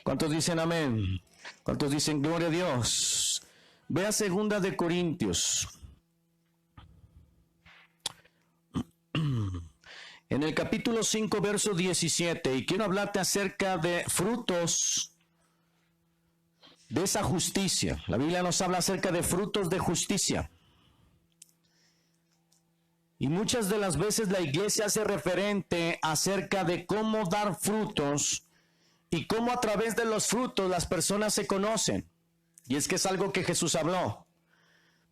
¿Cuántos dicen amén? ¿Cuántos dicen gloria a Dios? Ve a 2 Corintios. En el capítulo 5, verso 17, y quiero hablarte acerca de frutos de esa justicia. La Biblia nos habla acerca de frutos de justicia. Y muchas de las veces la iglesia hace referente acerca de cómo dar frutos y cómo a través de los frutos las personas se conocen. Y es que es algo que Jesús habló.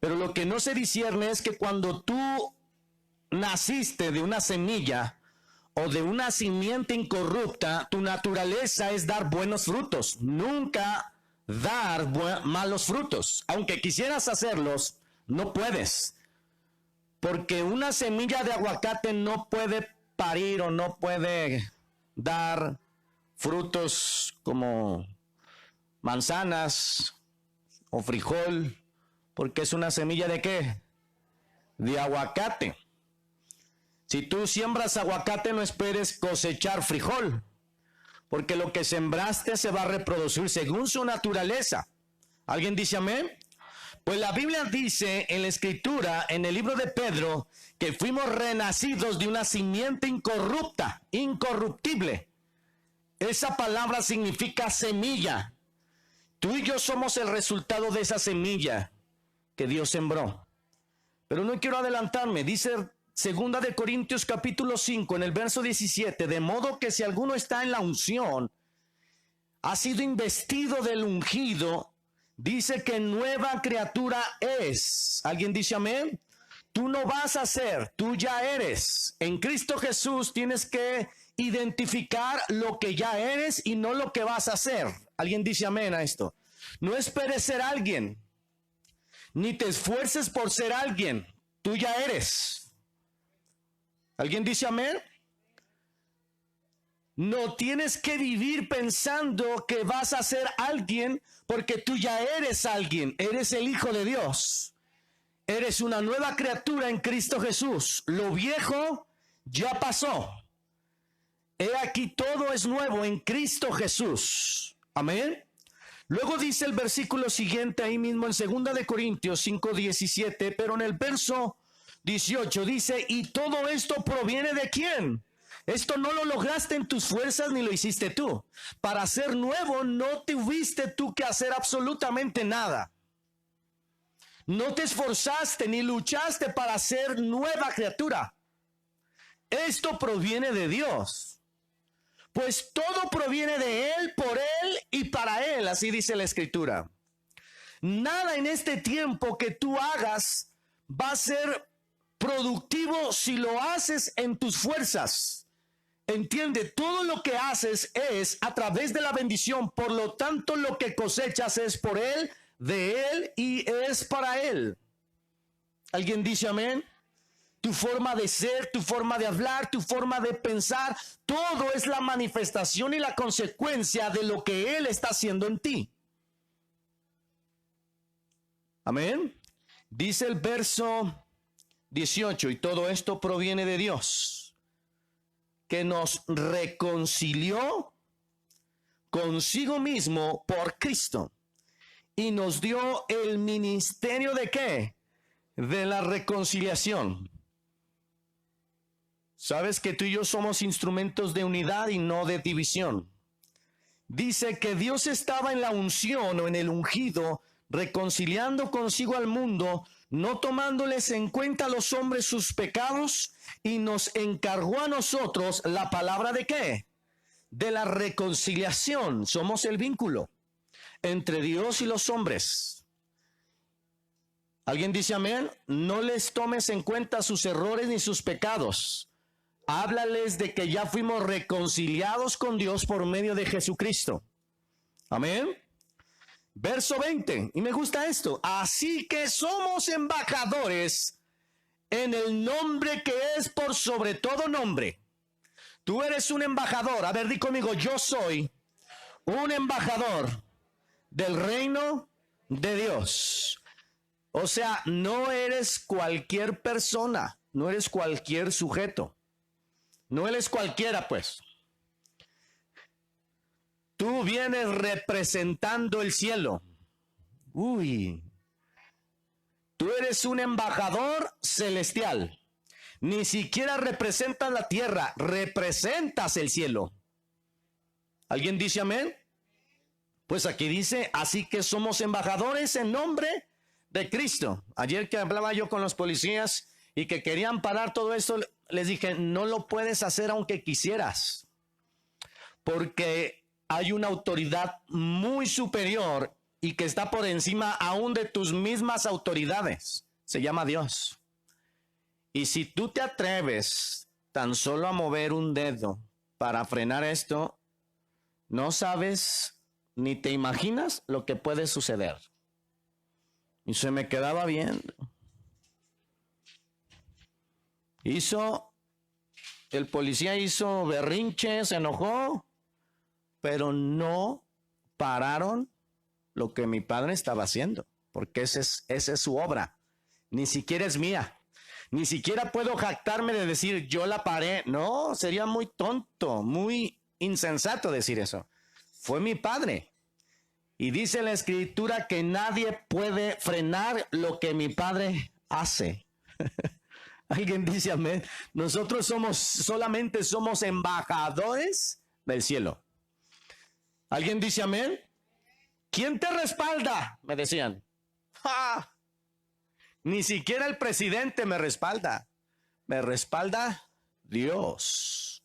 Pero lo que no se discierne es que cuando tú naciste de una semilla o de una simiente incorrupta, tu naturaleza es dar buenos frutos, nunca dar malos frutos. Aunque quisieras hacerlos, no puedes. Porque una semilla de aguacate no puede parir o no puede dar frutos como manzanas o frijol, porque es una semilla ¿de qué? De aguacate. Si tú siembras aguacate, no esperes cosechar frijol, porque lo que sembraste se va a reproducir según su naturaleza. ¿Alguien dice amén? Pues la Biblia dice en la Escritura, en el libro de Pedro, que fuimos renacidos de una simiente incorrupta, incorruptible. Esa palabra significa semilla. Tú y yo somos el resultado de esa semilla que Dios sembró. Pero no quiero adelantarme. Dice 2 Corintios capítulo 5 en el verso 17, de modo que si alguno está en la unción, ha sido investido del ungido, dice que nueva criatura es. ¿Alguien dice amén? Tú no vas a ser, tú ya eres. En Cristo Jesús tienes que identificar lo que ya eres y no lo que vas a hacer. ¿Alguien dice amén a esto? No esperes ser alguien, ni te esfuerces por ser alguien. Tú ya eres. ¿Alguien dice amén? No tienes que vivir pensando que vas a ser alguien, porque tú ya eres alguien. Eres el Hijo de Dios. Eres una nueva criatura en Cristo Jesús. Lo viejo ya pasó. He aquí todo es nuevo en Cristo Jesús. Amén. Luego dice el versículo siguiente ahí mismo en 2 Corintios 5:17, pero en el verso 18 dice, ¿y todo esto proviene de quién? Esto no lo lograste en tus fuerzas ni lo hiciste tú. Para ser nuevo no tuviste tú que hacer absolutamente nada. No te esforzaste ni luchaste para ser nueva criatura. Esto proviene de Dios. Pues todo proviene de Él, por Él y para Él, así dice la Escritura. Nada en este tiempo que tú hagas va a ser productivo si lo haces en tus fuerzas. Entiende, todo lo que haces es a través de la bendición, por lo tanto lo que cosechas es por Él, de Él y es para Él. ¿Alguien dice amén? Tu forma de ser, tu forma de hablar, tu forma de pensar, todo es la manifestación y la consecuencia de lo que Él está haciendo en ti. Amén. Dice el verso 18, y todo esto proviene de Dios, que nos reconcilió consigo mismo por Cristo y nos dio el ministerio ¿de qué? De la reconciliación. Sabes que tú y yo somos instrumentos de unidad y no de división. Dice que Dios estaba en la unción o en el ungido, reconciliando consigo al mundo, no tomándoles en cuenta a los hombres sus pecados, y nos encargó a nosotros la palabra ¿de qué? De la reconciliación. Somos el vínculo entre Dios y los hombres. ¿Alguien dice amén? No les tomes en cuenta sus errores ni sus pecados. Háblales de que ya fuimos reconciliados con Dios por medio de Jesucristo. Amén. Verso 20, y me gusta esto. Así que somos embajadores en el nombre que es por sobre todo nombre. Tú eres un embajador. A ver, di conmigo, yo soy un embajador del reino de Dios. O sea, no eres cualquier persona, no eres cualquier sujeto. No eres cualquiera, pues. Tú vienes representando el cielo. Uy. Tú eres un embajador celestial. Ni siquiera representas la tierra, representas el cielo. ¿Alguien dice amén? Pues aquí dice, así que somos embajadores en nombre de Cristo. Ayer que hablaba yo con los policías y que querían parar todo esto, les dije, no lo puedes hacer aunque quisieras. Porque hay una autoridad muy superior y que está por encima aún de tus mismas autoridades. Se llama Dios. Y si tú te atreves tan solo a mover un dedo para frenar esto, no sabes ni te imaginas lo que puede suceder. Y se me quedaba viendo. El policía hizo berrinche, se enojó, pero no pararon lo que mi padre estaba haciendo, porque esa es su obra. Ni siquiera es mía. Ni siquiera puedo jactarme de decir yo la paré. No, sería muy tonto, muy insensato decir eso. Fue mi padre. Y dice la escritura que nadie puede frenar lo que mi padre hace. Alguien dice amén. Nosotros solamente somos embajadores del cielo. ¿Alguien dice amén? ¿Quién te respalda? Me decían. ¡Ja! Ni siquiera el presidente me respalda. Me respalda Dios.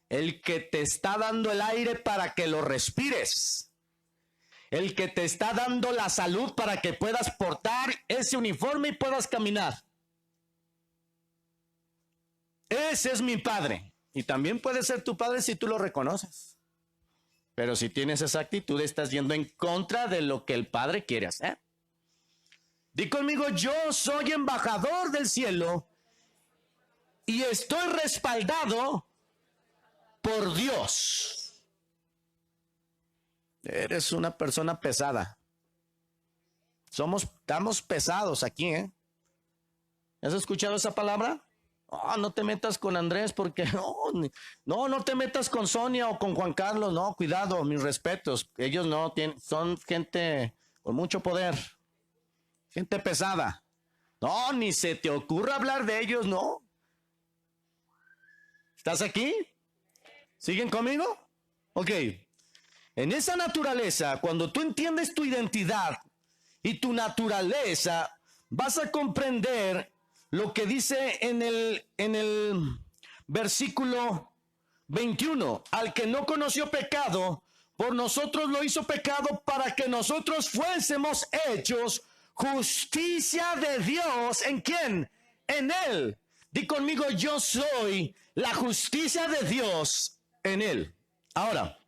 El que te está dando el aire para que lo respires. El que te está dando la salud para que puedas portar ese uniforme y puedas caminar. Ese es mi padre. Y también puede ser tu padre si tú lo reconoces. Pero si tienes esa actitud, estás yendo en contra de lo que el padre quiere hacer. Di conmigo, yo soy embajador del cielo y estoy respaldado por Dios. Eres una persona pesada. Estamos pesados aquí, ¿eh? ¿Has escuchado esa palabra? Oh, no te metas con Andrés porque no te metas con Sonia o con Juan Carlos. No, cuidado, mis respetos. Ellos son gente con mucho poder. Gente pesada. No, ni se te ocurra hablar de ellos, no. ¿Estás aquí? ¿Siguen conmigo? Ok. En esa naturaleza, cuando tú entiendes tu identidad y tu naturaleza, vas a comprender lo que dice en el versículo 21. Al que no conoció pecado, por nosotros lo hizo pecado para que nosotros fuésemos hechos justicia de Dios. ¿En quién? En Él. Di conmigo, yo soy la justicia de Dios en Él. Ahora,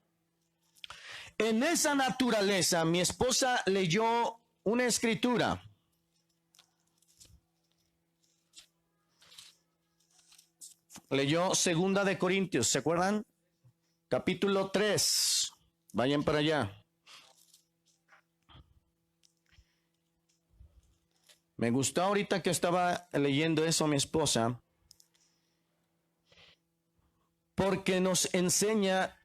en esa naturaleza, mi esposa leyó una escritura. Leyó 2 de Corintios, ¿se acuerdan? Capítulo 3. Vayan para allá. Me gustó ahorita que estaba leyendo eso mi esposa, porque nos enseña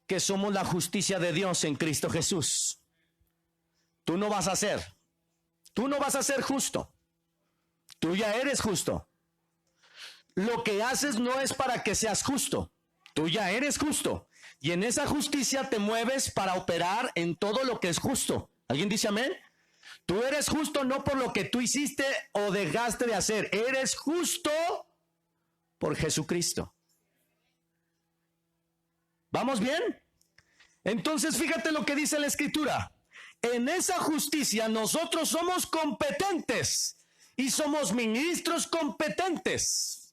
que somos la justicia de Dios en Cristo Jesús. Tú no vas a ser justo. Tú ya eres justo. Lo que haces no es para que seas justo. Tú ya eres justo. Y en esa justicia te mueves para operar en todo lo que es justo. ¿Alguien dice amén? Tú eres justo no por lo que tú hiciste o dejaste de hacer. Eres justo por Jesucristo. ¿Vamos bien? Entonces fíjate lo que dice la Escritura. En esa justicia nosotros somos competentes y somos ministros competentes.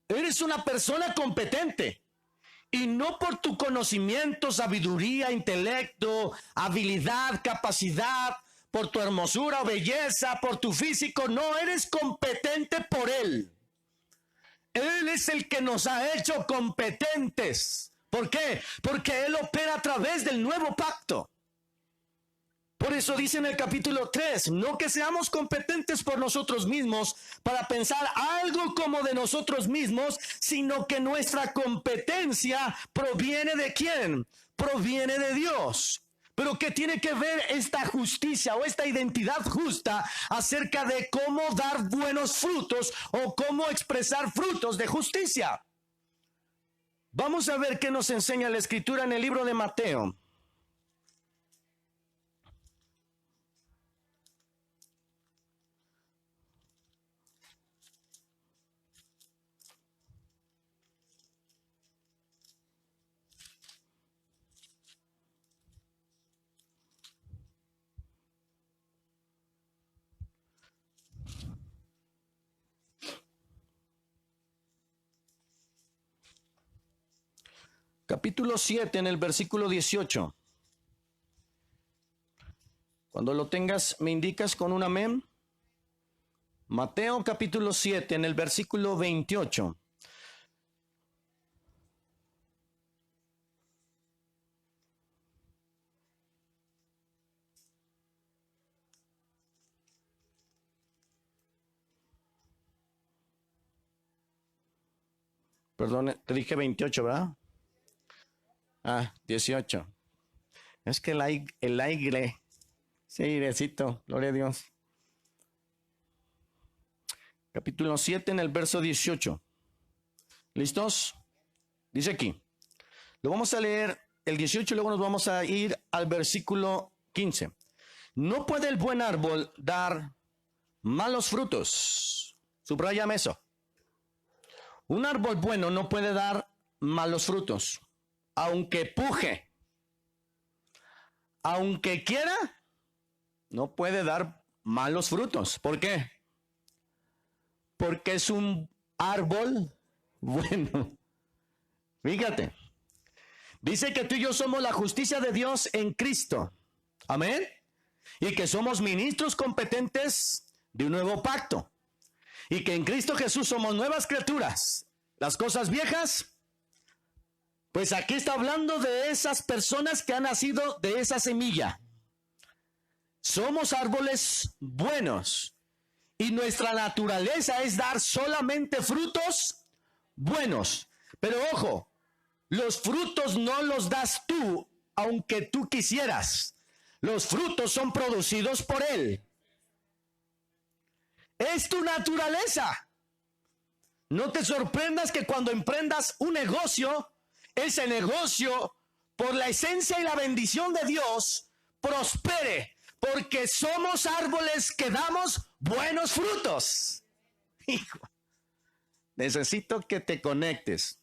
Eres una persona competente. Y no por tu conocimiento, sabiduría, intelecto, habilidad, capacidad, por tu hermosura o belleza, por tu físico. No, eres competente por Él. Él es el que nos ha hecho competentes. ¿Por qué? Porque Él opera a través del nuevo pacto. Por eso dice en el capítulo 3, no que seamos competentes por nosotros mismos para pensar algo como de nosotros mismos, sino que nuestra competencia proviene ¿de quién? Proviene de Dios. Pero ¿qué tiene que ver esta justicia o esta identidad justa acerca de cómo dar buenos frutos o cómo expresar frutos de justicia? Vamos a ver qué nos enseña la Escritura en el libro de Mateo. Capítulo 7 en el versículo 18. Cuando lo tengas, me indicas con un amén. Mateo capítulo 7 en el versículo 28. Perdón, te dije 28, ¿verdad? 18. Es que el aire, sí, airecito, gloria a Dios. Capítulo 7 en el verso 18. ¿Listos? Dice aquí. Lo vamos a leer el 18 y luego nos vamos a ir al versículo 15. No puede el buen árbol dar malos frutos. Subráyame eso. Un árbol bueno no puede dar malos frutos. Aunque puje, aunque quiera, no puede dar malos frutos. ¿Por qué? Porque es un árbol bueno. Fíjate. Dice que tú y yo somos la justicia de Dios en Cristo. Amén. Y que somos ministros competentes de un nuevo pacto. Y que en Cristo Jesús somos nuevas criaturas. Las cosas viejas, pues aquí está hablando de esas personas que han nacido de esa semilla. Somos árboles buenos. Y nuestra naturaleza es dar solamente frutos buenos. Pero ojo, los frutos no los das tú, aunque tú quisieras. Los frutos son producidos por Él. Es tu naturaleza. No te sorprendas que cuando emprendas un negocio, ese negocio, por la esencia y la bendición de Dios, prospere, porque somos árboles que damos buenos frutos. Hijo, necesito que te conectes,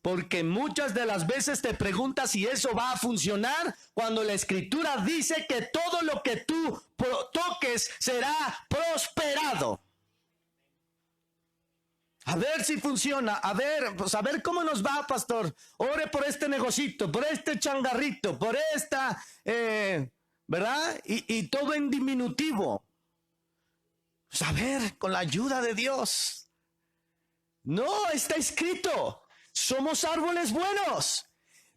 porque muchas de las veces te preguntas si eso va a funcionar cuando la Escritura dice que todo lo que tú toques será prosperado. A ver si funciona, a ver cómo nos va, pastor. Ore por este negocito, por este changarrito, por esta, ¿verdad? Y todo en diminutivo. Pues a ver, con la ayuda de Dios. No, está escrito, somos árboles buenos.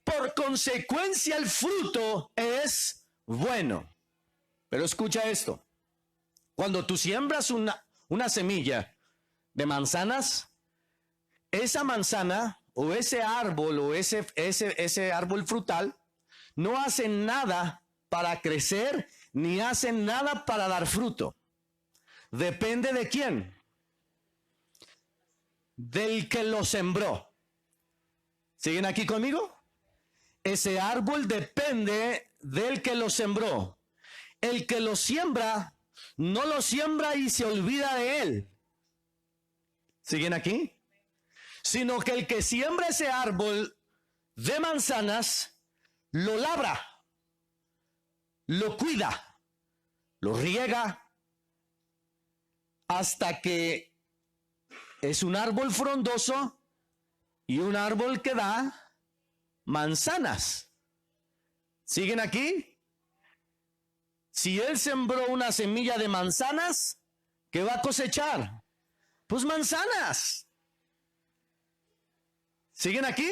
Por consecuencia, el fruto es bueno. Pero escucha esto. Cuando tú siembras una semilla de manzanas, esa manzana o ese árbol o ese árbol frutal no hace nada para crecer ni hace nada para dar fruto. Depende de quién. Del que lo sembró. ¿Siguen aquí conmigo? Ese árbol depende del que lo sembró. El que lo siembra, no lo siembra y se olvida de él. ¿Siguen aquí? Sino que el que siembra ese árbol de manzanas, lo labra, lo cuida, lo riega, hasta que es un árbol frondoso y un árbol que da manzanas. ¿Siguen aquí? Si él sembró una semilla de manzanas, ¿qué va a cosechar? Pues manzanas. ¿Siguen aquí?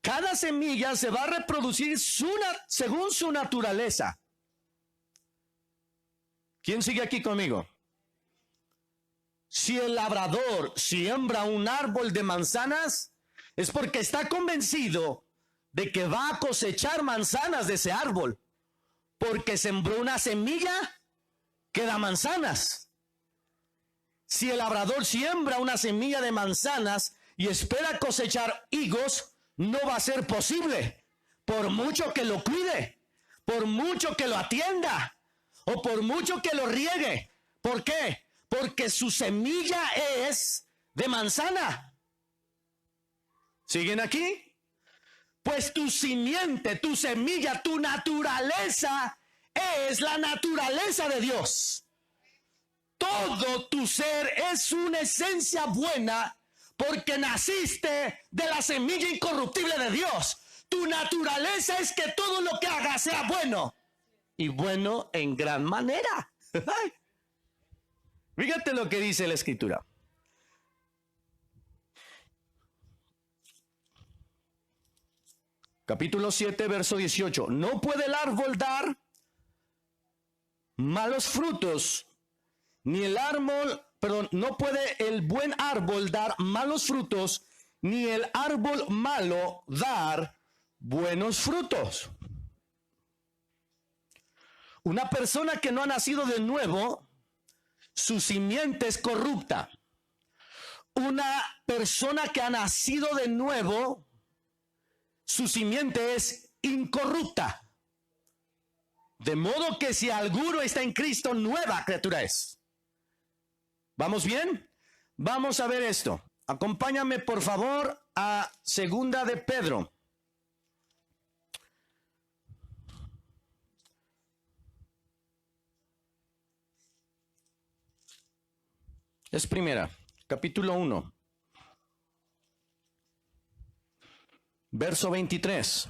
Cada semilla se va a reproducir según su naturaleza. ¿Quién sigue aquí conmigo? Si el labrador siembra un árbol de manzanas, es porque está convencido de que va a cosechar manzanas de ese árbol, porque sembró una semilla que da manzanas. Si el labrador siembra una semilla de manzanas y espera cosechar higos, no va a ser posible, por mucho que lo cuide, por mucho que lo atienda, o por mucho que lo riegue. ¿Por qué? Porque su semilla es de manzana. ¿Siguen aquí? Pues tu simiente, tu semilla, tu naturaleza es la naturaleza de Dios. Todo tu ser es una esencia buena porque naciste de la semilla incorruptible de Dios. Tu naturaleza es que todo lo que hagas sea bueno. Y bueno en gran manera. Fíjate lo que dice la Escritura. Capítulo 7, verso 18. No puede el árbol dar malos frutos, ni el árbol, perdón, no puede el buen árbol dar malos frutos, ni el árbol malo dar buenos frutos. Una persona que no ha nacido de nuevo, su simiente es corrupta. Una persona que ha nacido de nuevo, su simiente es incorrupta. De modo que si alguno está en Cristo, nueva criatura es. ¿Vamos bien? Vamos a ver esto. Acompáñame por favor a Segunda de Pedro. Es primera, capítulo 1. Verso 23.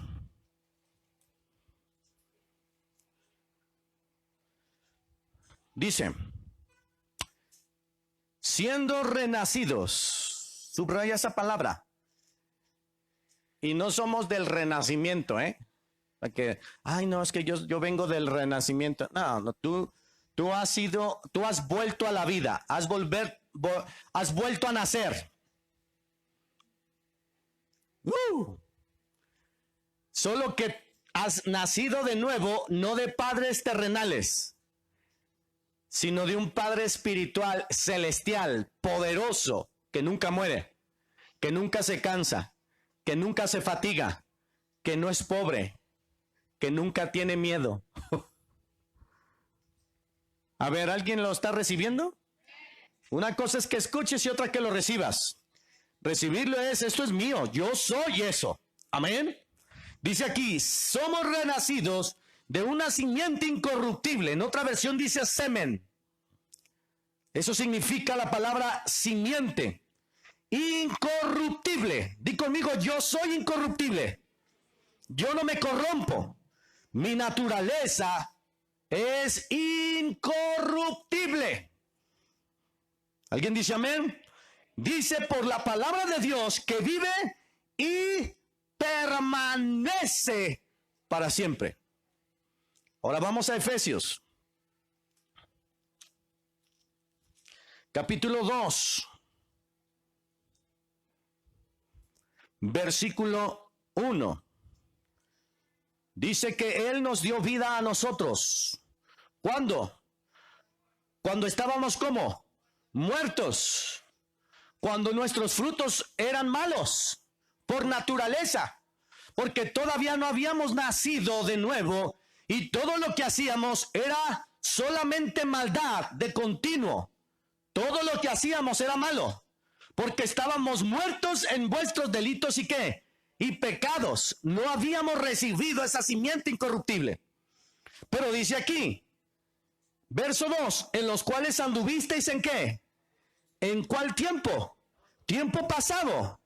Dice, siendo renacidos, subraya esa palabra, y no somos del renacimiento, porque, ay no, es que yo vengo del renacimiento. No, tú has vuelto a la vida, has vuelto a nacer. Solo que has nacido de nuevo, no de padres terrenales, sino de un Padre espiritual, celestial, poderoso, que nunca muere, que nunca se cansa, que nunca se fatiga, que no es pobre, que nunca tiene miedo. A ver, ¿alguien lo está recibiendo? Una cosa es que escuches y otra que lo recibas. Recibirlo es, esto es mío, yo soy eso. Amén. Dice aquí, somos renacidos de una simiente incorruptible. En otra versión dice semen. Eso significa la palabra simiente. Incorruptible. Di conmigo, yo soy incorruptible. Yo no me corrompo. Mi naturaleza es incorruptible. ¿Alguien dice amén? Dice por la palabra de Dios que vive y permanece para siempre. Ahora vamos a Efesios. Capítulo 2. Versículo 1. Dice que Él nos dio vida a nosotros. ¿Cuándo? Cuando estábamos ¿cómo? Muertos. Cuando nuestros frutos eran malos por naturaleza, porque todavía no habíamos nacido de nuevo y todo lo que hacíamos era solamente maldad de continuo. Todo lo que hacíamos era malo, porque estábamos muertos en vuestros delitos y ¿qué? Y pecados. No habíamos recibido esa simiente incorruptible. Pero dice aquí, verso 2, en los cuales anduvisteis ¿en qué? ¿En cuál tiempo? Tiempo pasado.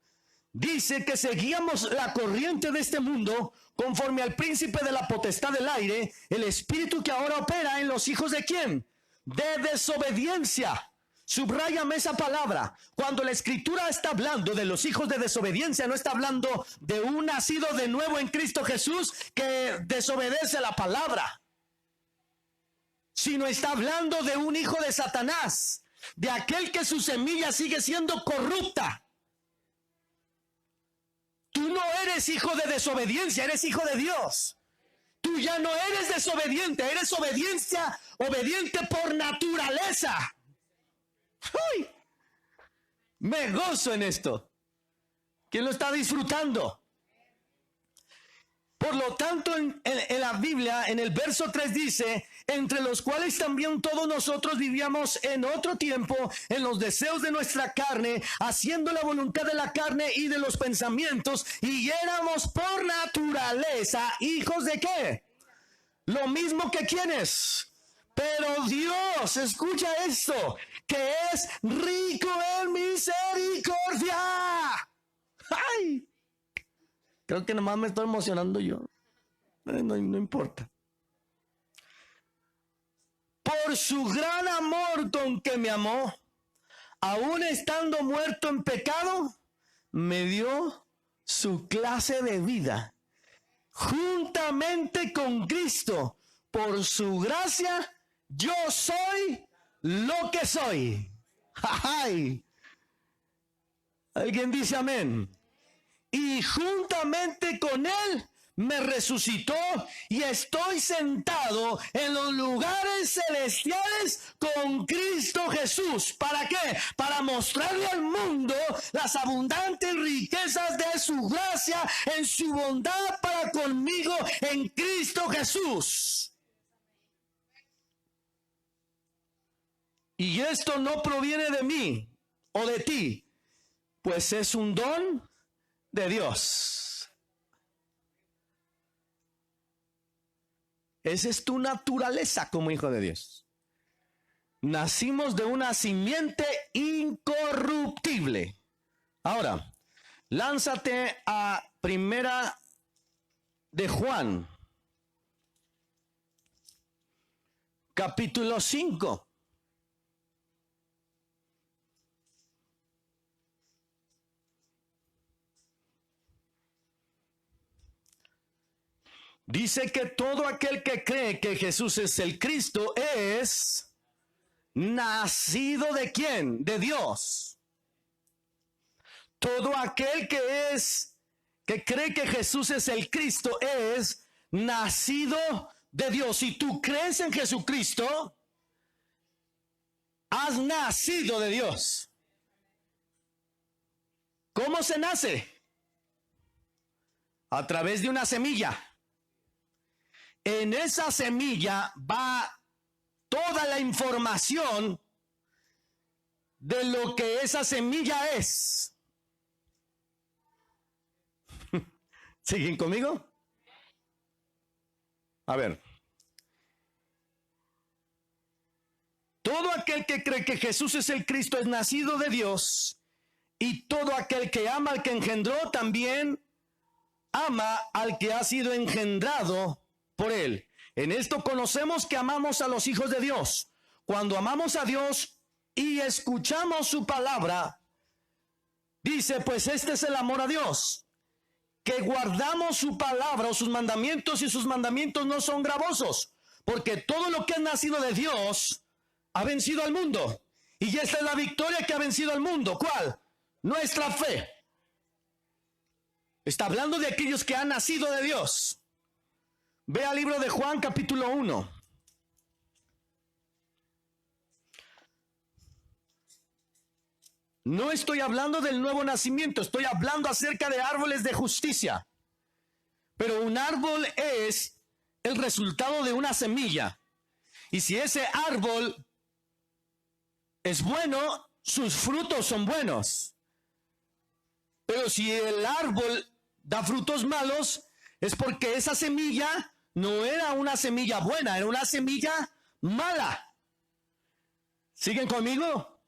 Dice que seguíamos la corriente de este mundo conforme al príncipe de la potestad del aire, el espíritu que ahora opera en los hijos de ¿quién? De desobediencia. Subráyame esa palabra. Cuando la escritura está hablando de los hijos de desobediencia, no está hablando de un nacido de nuevo en Cristo Jesús que desobedece la palabra. sino está hablando de un hijo de Satanás, de aquel que su semilla sigue siendo corrupta. Tú no eres hijo de desobediencia, eres hijo de Dios. Tú ya no eres desobediente, eres obediente por naturaleza. ¡Uy! Me gozo en esto. ¿Quién lo está disfrutando? Por lo tanto, en la Biblia, en el verso 3 dice, entre los cuales también todos nosotros vivíamos en otro tiempo, en los deseos de nuestra carne, haciendo la voluntad de la carne y de los pensamientos, y éramos por naturaleza hijos de ¿qué? Lo mismo que ¿quiénes? Pero Dios, escucha esto, que es rico en misericordia. ¡Ay! Creo que nomás me estoy emocionando yo. No importa. Por su gran amor con que me amó, aún estando muerto en pecado, me dio su clase de vida. Juntamente con Cristo, por su gracia, yo soy lo que soy. ¡Ay! ¿Alguien dice amén? Y juntamente con él me resucitó y estoy sentado en los lugares celestiales con Cristo Jesús. ¿Para qué? Para mostrarle al mundo las abundantes riquezas de su gracia en su bondad para conmigo en Cristo Jesús. Y esto no proviene de mí o de ti, pues es un don de Dios. Esa es tu naturaleza como hijo de Dios. Nacimos de una simiente incorruptible. Ahora, lánzate a Primera de Juan, capítulo 5. Dice que todo aquel que cree que Jesús es el Cristo es nacido ¿de quién? De Dios. Todo aquel que cree que Jesús es el Cristo es nacido de Dios. Si tú crees en Jesucristo, has nacido de Dios. ¿Cómo se nace? A través de una semilla. En esa semilla va toda la información de lo que esa semilla es. ¿Siguen conmigo? A ver. Todo aquel que cree que Jesús es el Cristo es nacido de Dios, y todo aquel que ama al que engendró también ama al que ha sido engendrado por él. En esto conocemos que amamos a los hijos de Dios, cuando amamos a Dios y escuchamos su palabra. Dice, pues este es el amor a Dios, que guardamos su palabra o sus mandamientos, y sus mandamientos no son gravosos, porque todo lo que es nacido de Dios ha vencido al mundo. Y esta es la victoria que ha vencido al mundo. ¿Cuál? Nuestra fe. Está hablando de aquellos que han nacido de Dios. Ve al libro de Juan, capítulo 1. No estoy hablando del nuevo nacimiento, estoy hablando acerca de árboles de justicia. Pero un árbol es el resultado de una semilla. Y si ese árbol es bueno, sus frutos son buenos. Pero si el árbol da frutos malos, es porque esa semilla no era una semilla buena, era una semilla mala. ¿Siguen conmigo?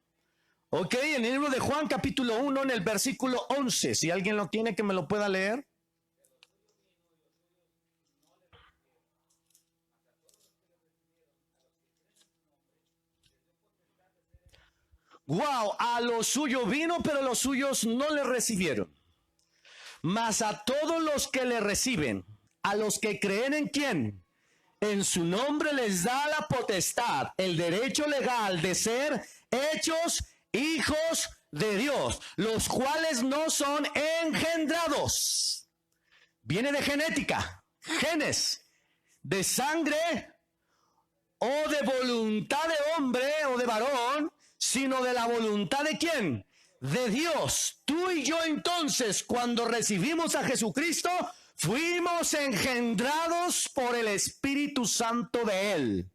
Ok, en el libro de Juan capítulo 1, en el versículo 11, si alguien lo tiene que me lo pueda leer. Wow, a lo suyo vino, pero los suyos no le recibieron. Mas a todos los que le reciben, a los que creen en ¿quién? en su nombre les da la potestad, el derecho legal de ser hechos hijos de Dios, los cuales no son engendrados. Viene de genética, genes, de sangre o de voluntad de hombre o de varón, sino de la voluntad de ¿quién? De Dios. Tú y yo entonces, cuando recibimos a Jesucristo, fuimos engendrados por el Espíritu Santo de Él.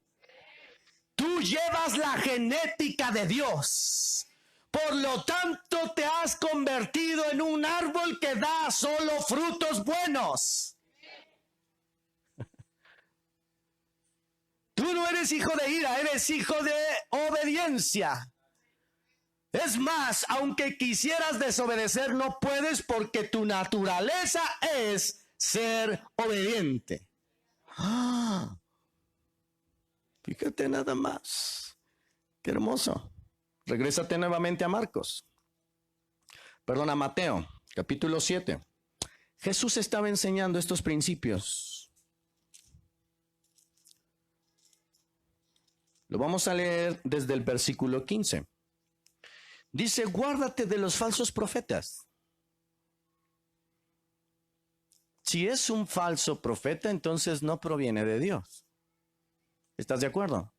Tú llevas la genética de Dios. Por lo tanto, te has convertido en un árbol que da solo frutos buenos. Tú no eres hijo de ira, eres hijo de obediencia. Es más, aunque quisieras desobedecer, no puedes porque tu naturaleza es ser obediente. Fíjate nada más. Qué hermoso. Regrésate nuevamente a Mateo, capítulo 7. Jesús estaba enseñando estos principios. Lo vamos a leer desde el versículo 15. Dice, guárdate de los falsos profetas. Si es un falso profeta, entonces no proviene de Dios. ¿Estás de acuerdo?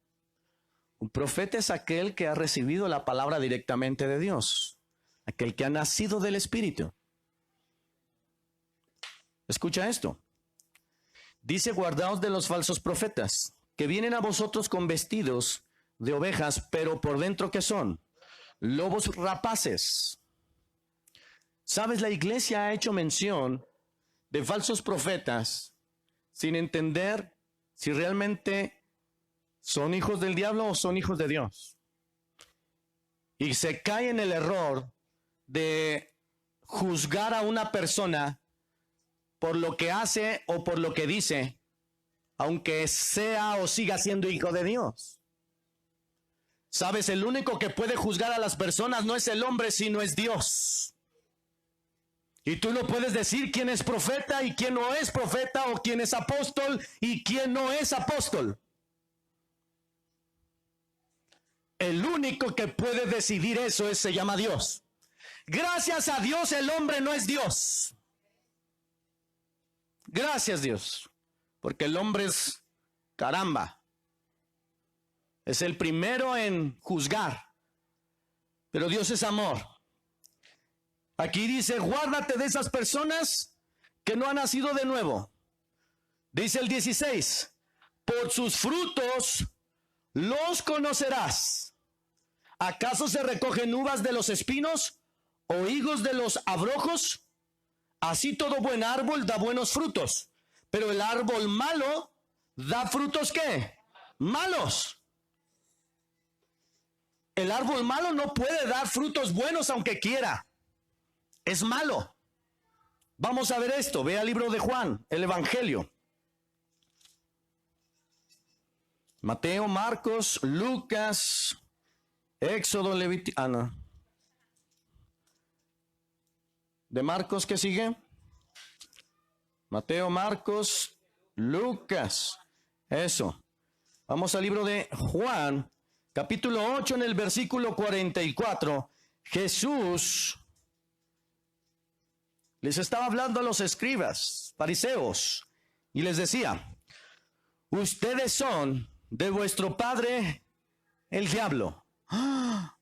Un profeta es aquel que ha recibido la palabra directamente de Dios, aquel que ha nacido del Espíritu. Escucha esto. Dice, guardaos de los falsos profetas, que vienen a vosotros con vestidos de ovejas, pero por dentro ¿qué son? Lobos rapaces. ¿Sabes? La iglesia ha hecho mención de falsos profetas sin entender si realmente son hijos del diablo o son hijos de Dios. Y se cae en el error de juzgar a una persona por lo que hace o por lo que dice, aunque sea o siga siendo hijo de Dios. ¿Sabes? El único que puede juzgar a las personas no es el hombre, sino es Dios. Y tú no puedes decir quién es profeta y quién no es profeta, o quién es apóstol y quién no es apóstol. El único que puede decidir eso se llama Dios. Gracias a Dios el hombre no es Dios. Gracias Dios. Porque el hombre es caramba. Es el primero en juzgar. Pero Dios es amor. Aquí dice, guárdate de esas personas que no han nacido de nuevo. Dice el 16, por sus frutos los conocerás. ¿Acaso se recogen uvas de los espinos o higos de los abrojos? Así todo buen árbol da buenos frutos, pero el árbol malo da frutos ¿qué? Malos. El árbol malo no puede dar frutos buenos aunque quiera. Es malo. Vamos a ver esto. Ve al libro de Juan, el Evangelio. Mateo, Marcos, Lucas, Éxodo, Levítico. No. ¿De Marcos qué sigue? Mateo, Marcos, Lucas. Eso. Vamos al libro de Juan, capítulo 8, en el versículo 44. Jesús les estaba hablando a los escribas, fariseos, y les decía, ustedes son de vuestro padre el diablo. ¡Ah!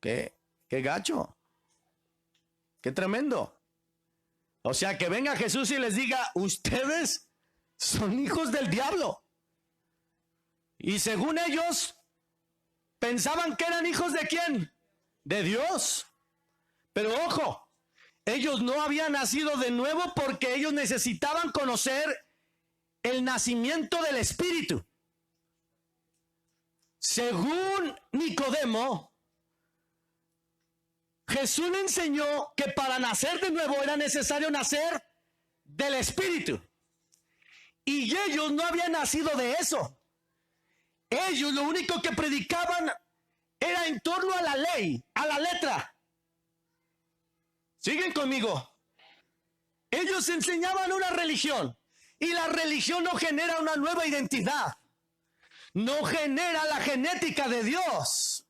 ¡Qué gacho! ¡Qué tremendo! O sea, que venga Jesús y les diga, ustedes son hijos del diablo. Y según ellos, pensaban que eran hijos de ¿quién? De Dios. Pero ojo, ellos no habían nacido de nuevo porque ellos necesitaban conocer el nacimiento del Espíritu. Según Nicodemo, Jesús le enseñó que para nacer de nuevo era necesario nacer del Espíritu. Y ellos no habían nacido de eso. Ellos lo único que predicaban era en torno a la ley, a la letra. ¿Siguen conmigo? Ellos enseñaban una religión. Y la religión no genera una nueva identidad. No genera la genética de Dios.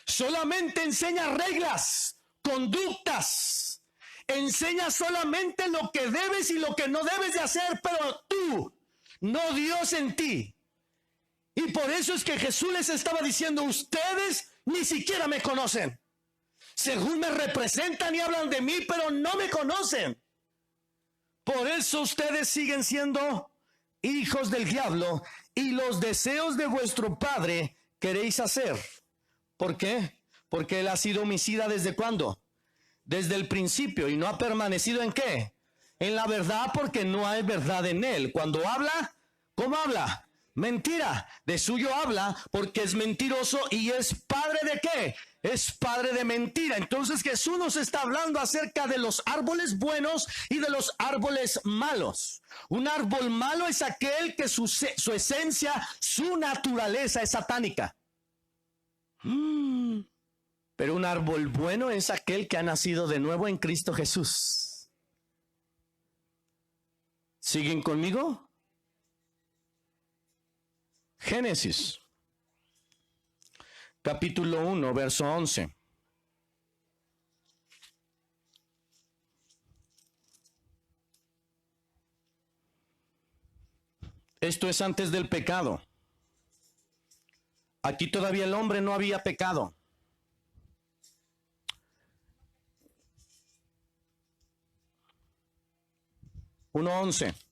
Solamente enseña reglas, conductas. Enseña solamente lo que debes y lo que no debes de hacer, pero tú, no Dios en ti. Y por eso es que Jesús les estaba diciendo, ustedes ni siquiera me conocen. Según me representan y hablan de mí, pero no me conocen. Por eso ustedes siguen siendo hijos del diablo y los deseos de vuestro padre queréis hacer. ¿Por qué? Porque él ha sido homicida ¿desde cuándo? Desde el principio, y no ha permanecido ¿en qué? En la verdad, porque no hay verdad en él. Cuando habla, ¿cómo habla? Mentira. De suyo habla porque es mentiroso y es padre ¿de qué? Es padre de mentira. Entonces Jesús nos está hablando acerca de los árboles buenos y de los árboles malos. Un árbol malo es aquel que su esencia, su naturaleza es satánica. Pero un árbol bueno es aquel que ha nacido de nuevo en Cristo Jesús. ¿Siguen conmigo? Génesis, capítulo 1, verso 11. Esto es antes del pecado. Aquí todavía el hombre no había pecado. 1:11.